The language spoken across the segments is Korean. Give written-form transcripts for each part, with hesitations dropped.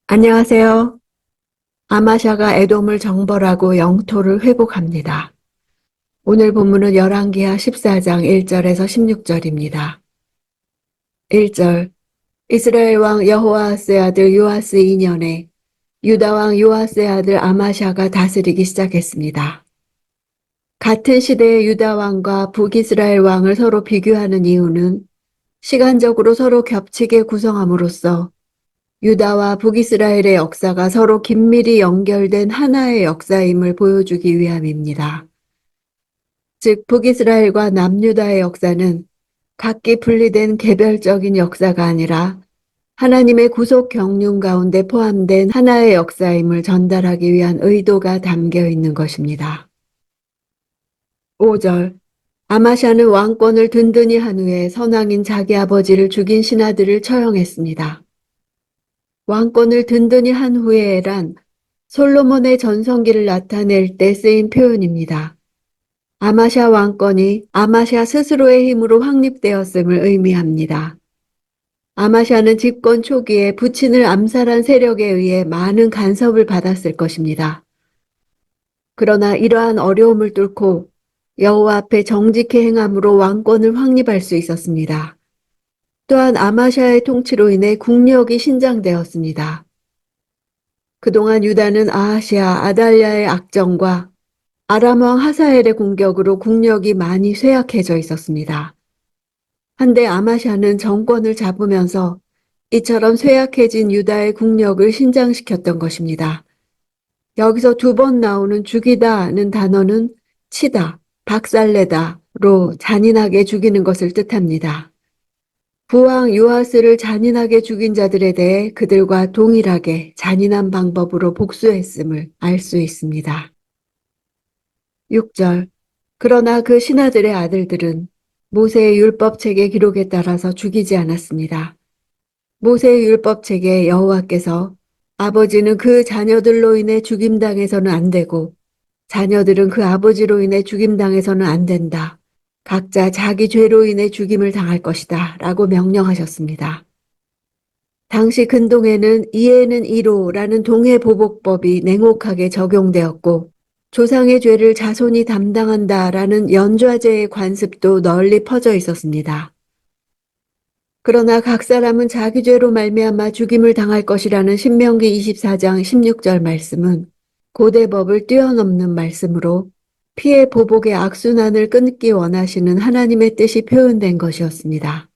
안녕하세요. 아마샤가 에돔을 정벌하고 영토를 회복합니다. 오늘 본문은 열왕기하 14장 1절에서 16절입니다. 1절 이스라엘 왕 여호아스의 아들 요아스 2년에 유다 왕 요아스의 아들 아마샤가 다스리기 시작했습니다. 같은 시대의 유다 왕과 북이스라엘 왕을 서로 비교하는 이유는 시간적으로 서로 겹치게 구성함으로써 유다와 북이스라엘의 역사가 서로 긴밀히 연결된 하나의 역사임을 보여주기 위함입니다. 즉, 북이스라엘과 남유다의 역사는 각기 분리된 개별적인 역사가 아니라 하나님의 구속 경륜 가운데 포함된 하나의 역사임을 전달하기 위한 의도가 담겨 있는 것입니다. 5절 아마샤는 왕권을 든든히 한 후에 선왕인 자기 아버지를 죽인 신하들을 처형했습니다. 왕권을 든든히 한 후에란 솔로몬의 전성기를 나타낼 때 쓰인 표현입니다. 아마샤 왕권이 아마샤 스스로의 힘으로 확립되었음을 의미합니다. 아마샤는 집권 초기에 부친을 암살한 세력에 의해 많은 간섭을 받았을 것입니다. 그러나 이러한 어려움을 뚫고 여호와 앞에 정직히 행함으로 왕권을 확립할 수 있었습니다. 또한 아마샤의 통치로 인해 국력이 신장되었습니다. 그동안 유다는 아하시아 아달랴의 악정과 아람 왕 하사엘의 공격으로 국력이 많이 쇠약해져 있었습니다. 한데 아마샤는 정권을 잡으면서 이처럼 쇠약해진 유다의 국력을 신장시켰던 것입니다. 여기서 두 번 나오는 죽이다는 단어는 치다, 박살내다로 잔인하게 죽이는 것을 뜻합니다. 부왕 요아스를 잔인하게 죽인 자들에 대해 그들과 동일하게 잔인한 방법으로 복수했음을 알 수 있습니다. 6절 그러나 그 신하들의 아들들은 모세의 율법책의 기록에 따라서 죽이지 않았습니다. 모세의 율법책에 여호와께서 아버지는 그 자녀들로 인해 죽임당해서는 안 되고 자녀들은 그 아버지로 인해 죽임당해서는 안 된다. 각자 자기 죄로 인해 죽임을 당할 것이다 라고 명령하셨습니다. 당시 근동에는 이에는 이로라는 동해보복법이 냉혹하게 적용되었고 조상의 죄를 자손이 담당한다라는 연좌제의 관습도 널리 퍼져 있었습니다. 그러나 각 사람은 자기 죄로 말미암아 죽임을 당할 것이라는 신명기 24장 16절 말씀은 고대법을 뛰어넘는 말씀으로 피해 보복의 악순환을 끊기 원하시는 하나님의 뜻이 표현된 것이었습니다.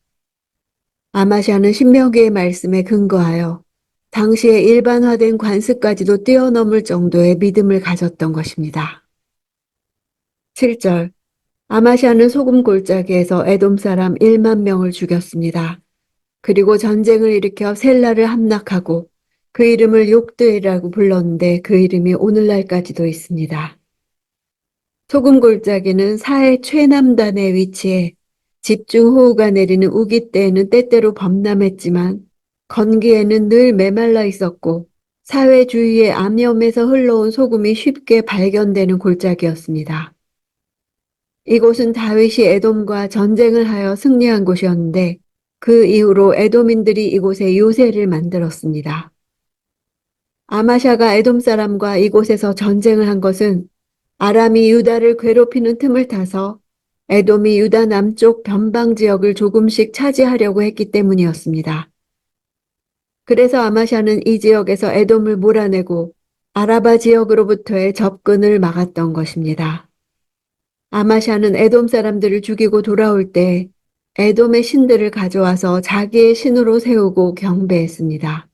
아마샤는 신명기의 말씀에 근거하여 당시의 일반화된 관습까지도 뛰어넘을 정도의 믿음을 가졌던 것입니다. 7절 아마샤는 소금 골짜기에서 에돔 사람 1만 명을 죽였습니다. 그리고 전쟁을 일으켜 셀라를 함락하고 그 이름을 욕드이라고 불렀는데 그 이름이 오늘날까지도 있습니다. 소금 골짜기는 사해 최남단에 위치해 집중호우가 내리는 우기 때에는 때때로 범람했지만 건기에는 늘 메말라 있었고 사회 주위의 암염에서 흘러온 소금이 쉽게 발견되는 골짜기였습니다. 이곳은 다윗이 에돔과 전쟁을 하여 승리한 곳이었는데 그 이후로 에돔인들이 이곳에 요새를 만들었습니다. 아마샤가 에돔 사람과 이곳에서 전쟁을 한 것은 아람이 유다를 괴롭히는 틈을 타서 에돔이 유다 남쪽 변방 지역을 조금씩 차지하려고 했기 때문이었습니다. 그래서 아마샤는 이 지역에서 에돔을 몰아내고 아라바 지역으로부터의 접근을 막았던 것입니다. 아마샤는 에돔 사람들을 죽이고 돌아올 때 에돔의 신들을 가져와서 자기의 신으로 세우고 경배했습니다.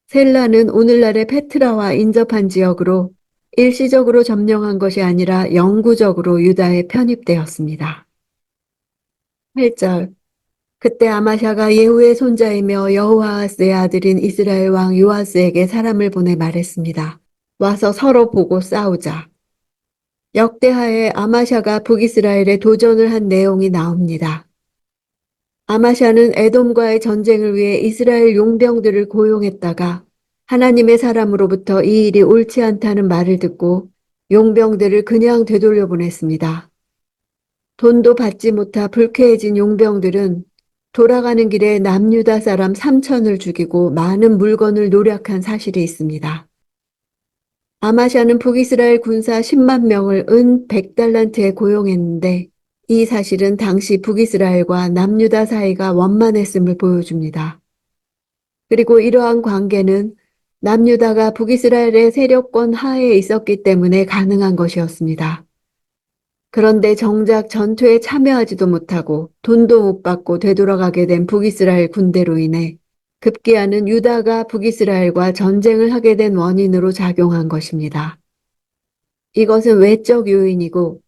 셀라는 오늘날의 페트라와 인접한 지역으로 일시적으로 점령한 것이 아니라 영구적으로 유다에 편입되었습니다. 8절 그때 아마샤가 예후의 손자이며 여호아스의 아들인 이스라엘 왕 요아스에게 사람을 보내 말했습니다. 와서 서로 보고 싸우자. 역대하에 아마샤가 북이스라엘에 도전을 한 내용이 나옵니다. 아마샤는 에돔과의 전쟁을 위해 이스라엘 용병들을 고용했다가 하나님의 사람으로부터 이 일이 옳지 않다는 말을 듣고 용병들을 그냥 되돌려 보냈습니다. 돈도 받지 못하 불쾌해진 용병들은 돌아가는 길에 남유다 사람 3천을 죽이고 많은 물건을 노략한 사실이 있습니다. 아마샤는 북이스라엘 군사 10만 명을 은 100달란트에 고용했는데 이 사실은 당시 북이스라엘과 남유다 사이가 원만했음을 보여줍니다. 그리고 이러한 관계는 남유다가 북이스라엘의 세력권 하에 있었기 때문에 가능한 것이었습니다. 그런데 정작 전투에 참여하지도 못하고 돈도 못 받고 되돌아가게 된 북이스라엘 군대로 인해 급기야는 유다가 북이스라엘과 전쟁을 하게 된 원인으로 작용한 것입니다. 이것은 외적 요인이고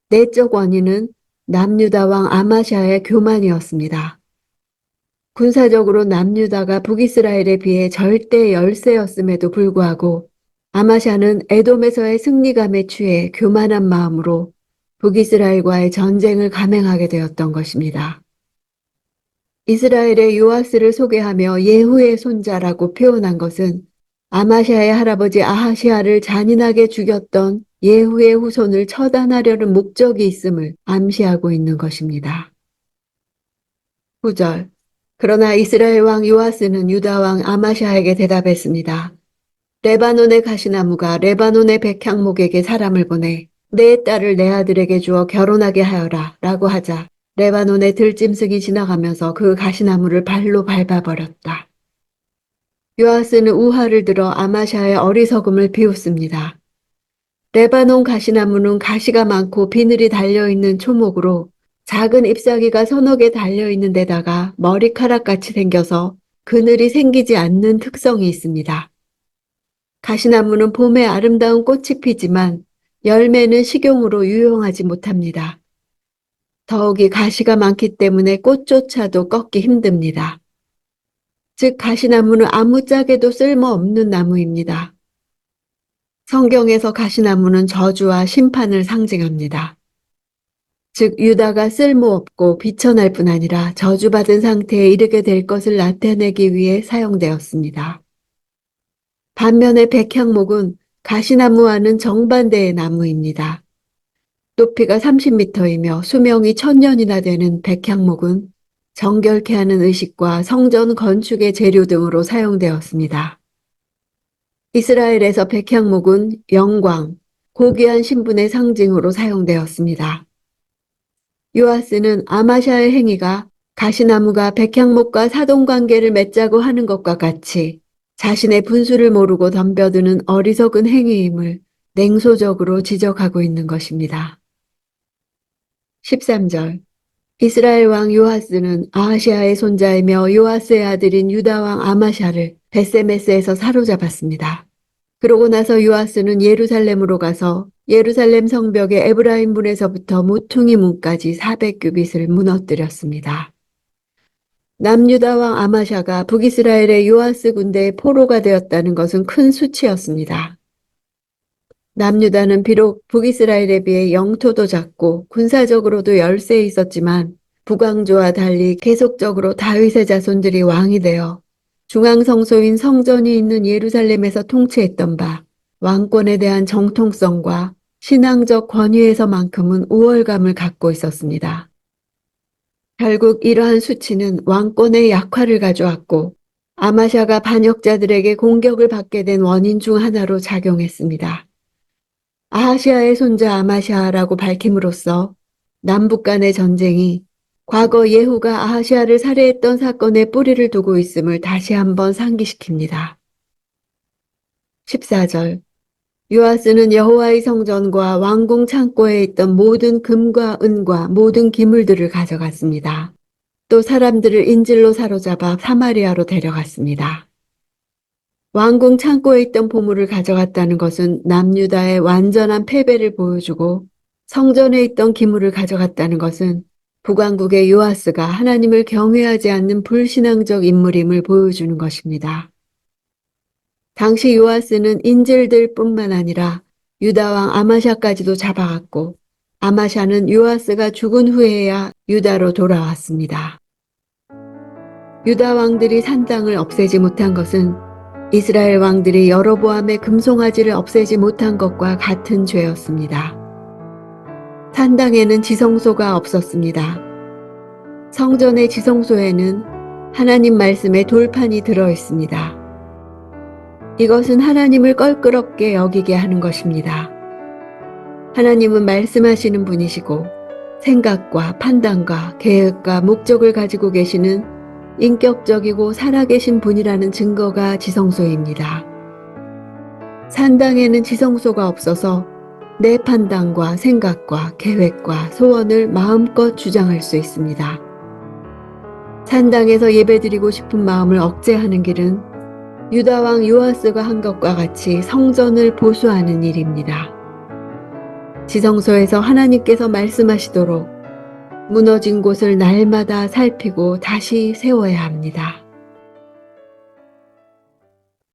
내적 원인은 남유다 왕 아마샤의 교만이었습니다. 군사적으로 남유다가 북이스라엘에 비해 절대 열세였음에도 불구하고 아마샤는 에돔에서의 승리감에 취해 교만한 마음으로 북이스라엘과의 전쟁을 감행하게 되었던 것입니다. 이스라엘의 요아스를 소개하며 예후의 손자라고 표현한 것은 아마샤의 할아버지 아하시아를 잔인하게 죽였던 예후의 후손을 처단하려는 목적이 있음을 암시하고 있는 것입니다. 9절. 그러나 이스라엘 왕 요아스는 유다 왕 아마샤에게 대답했습니다. 레바논의 가시나무가 레바논의 백향목에게 사람을 보내 내 딸을 내 아들에게 주어 결혼하게 하여라 라고 하자 레바논의 들짐승이 지나가면서 그 가시나무를 발로 밟아버렸다. 요아스는 우화를 들어 아마샤의 어리석음을 비웃습니다. 레바논 가시나무는 가시가 많고 비늘이 달려있는 초목으로 작은 잎사귀가 서너 개 달려있는 데다가 머리카락같이 생겨서 그늘이 생기지 않는 특성이 있습니다. 가시나무는 봄에 아름다운 꽃이 피지만 열매는 식용으로 유용하지 못합니다. 더욱이 가시가 많기 때문에 꽃조차도 꺾기 힘듭니다. 즉 가시나무는 아무짝에도 쓸모없는 나무입니다. 성경에서 가시나무는 저주와 심판을 상징합니다. 즉 유다가 쓸모없고 비천할 뿐 아니라 저주받은 상태에 이르게 될 것을 나타내기 위해 사용되었습니다. 반면에 백향목은 가시나무와는 정반대의 나무입니다. 높이가 30m이며 수명이 1000년이나 되는 백향목은 정결케 하는 의식과 성전 건축의 재료 등으로 사용되었습니다. 이스라엘에서 백향목은 영광, 고귀한 신분의 상징으로 사용되었습니다. 요아스는 아마샤의 행위가 가시나무가 백향목과 사돈관계를 맺자고 하는 것과 같이 자신의 분수를 모르고 덤벼드는 어리석은 행위임을 냉소적으로 지적하고 있는 것입니다. 13절. 이스라엘 왕 요아스는 아하시아의 손자이며 요아스의 아들인 유다 왕 아마샤를 베세메스에서 사로잡았습니다. 그러고 나서 요아스는 예루살렘으로 가서 예루살렘 성벽의 에브라임 문에서부터 모퉁이 문까지 400규빗을 무너뜨렸습니다. 남유다 왕 아마샤가 북이스라엘의 요아스 군대의 포로가 되었다는 것은 큰 수치였습니다. 남유다는 비록 북이스라엘에 비해 영토도 작고 군사적으로도 열세에 있었지만 북왕조와 달리 계속적으로 다윗의 자손들이 왕이 되어 중앙성소인 성전이 있는 예루살렘에서 통치했던 바 왕권에 대한 정통성과 신앙적 권위에서만큼은 우월감을 갖고 있었습니다. 결국 이러한 수치는 왕권의 약화를 가져왔고 아마샤가 반역자들에게 공격을 받게 된 원인 중 하나로 작용했습니다. 아하시아의 손자 아마샤라고 밝힘으로써 남북 간의 전쟁이 과거 예후가 아하시아를 살해했던 사건에 뿌리를 두고 있음을 다시 한번 상기시킵니다. 14절. 요아스는 여호와의 성전과 왕궁 창고에 있던 모든 금과 은과 모든 기물들을 가져갔습니다. 또 사람들을 인질로 사로잡아 사마리아로 데려갔습니다. 왕궁 창고에 있던 보물을 가져갔다는 것은 남유다의 완전한 패배를 보여주고 성전에 있던 기물을 가져갔다는 것은 북왕국의 요아스가 하나님을 경외하지 않는 불신앙적 인물임을 보여주는 것입니다. 당시 요아스는 인질들 뿐만 아니라 유다왕 아마샤까지도 잡아갔고 아마샤는 요아스가 죽은 후에야 유다로 돌아왔습니다. 유다 왕들이 산 땅을 없애지 못한 것은 이스라엘 왕들이 여로보암의 금송아지를 없애지 못한 것과 같은 죄였습니다. 산 땅에는 지성소가 없었습니다. 성전의 지성소에는 하나님 말씀의 돌판이 들어 있습니다. 이것은 하나님을 껄끄럽게 여기게 하는 것입니다. 하나님은 말씀하시는 분이시고 생각과 판단과 계획과 목적을 가지고 계시는 인격적이고 살아계신 분이라는 증거가 지성소입니다. 산당에는 지성소가 없어서 내 판단과 생각과 계획과 소원을 마음껏 주장할 수 있습니다. 산당에서 예배드리고 싶은 마음을 억제하는 길은 유다왕 요아스가 한 것과 같이 성전을 보수하는 일입니다. 지성소에서 하나님께서 말씀하시도록 무너진 곳을 날마다 살피고 다시 세워야 합니다.